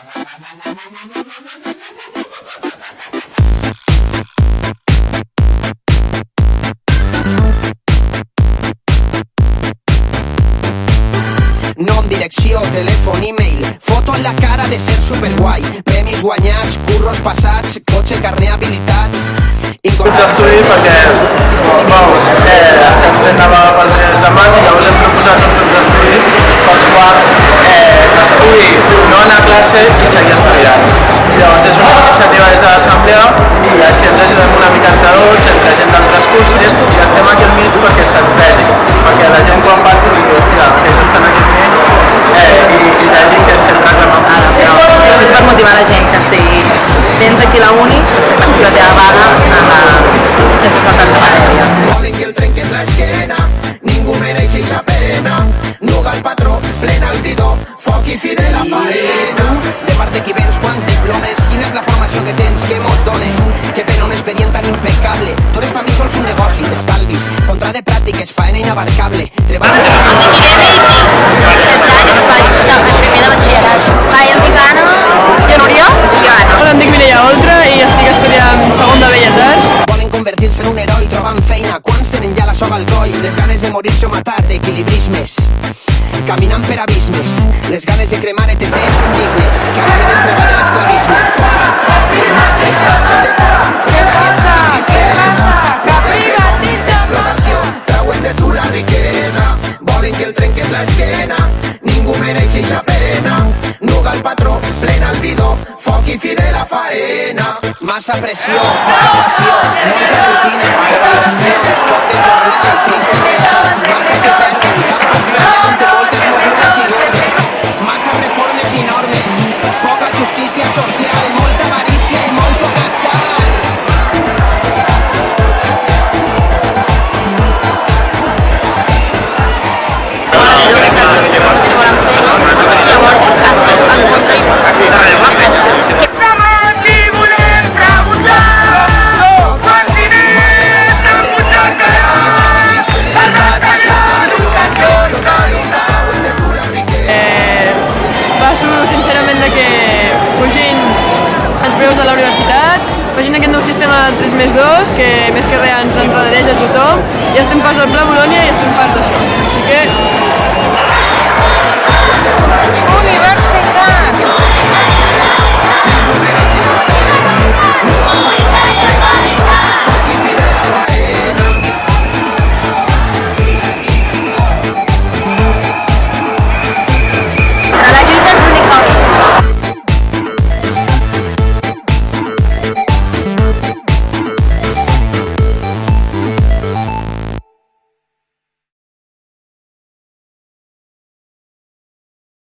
Nom, direcció, telèfon, e-mail, foto en la cara de ser superguai, premis guanyats, curros passats, cotxe, carnet, habilitats... Puig d'estudi perquè estem fent nova el mes de març i llavors hem proposat uns grups d'estudis pels quals l'estuvi no anar a classe i seguir estudiant. Llavors és una iniciativa des de l'Assemblea i així ens ajudem una mica entre tots, entre gent d'altres cursos i estem aquí al mig perquè se'ns vegi, perquè la gent quan passi digui, hòstia, ells estan aquí al mig i la gent que estem reclamant. És per motivar la gent que si tens aquí la uni, que passi la teva vaga sense saltar-te l'aèria. Volen que el trenques l'esquena, ningú mereix eixa pena. Nuga el patró, plena el bidó, foc i fi de la faena. De part de qui vens, quants diplomes, quina és la formació que tens, què mos dones? Que per un expedient tan impecable, tu eres per mi sols un negoci d'estalvis, contra de pràctiques, faena inabarcable. Treballa... 16 anys, faig el primer de batxillerat. Em dic Anna. Jo Núria. I jo Anna. Hola, em dic Mireia Oltra i estic estudiant segon de Belles Arts. Volen convertir-se en un heroi, troben feina, quants tenen ja la soga al coll, les ganes de morir-se o matar, d'equilibrismes. Caminant per abismes, les ganes de cremar ETTs indignes, que anomenen treball a l'esclavisme. Materials de por, precarietat i tristesa, explotació, trauen de tu la riquesa. Volen que el trenques l'esquena, ningú mereix eixa pena. Nuga el patró, plena el bidó, foc i fi de la faena. Massa pressió, poca passió, molta rutina, obligacions, poc de jornal, trist i real, massa que perden, cap passió, té moltes mogudes i gordes, massa reformes i normes, poca justícia social, molta avarícia i molt poca sal. Sincerament, que pugin els preus de la universitat, facin aquest nou sistema 3+2 que més que res ens enredareja a tothom i estem farts del Pla Bolonya i estem farts d'això. Així que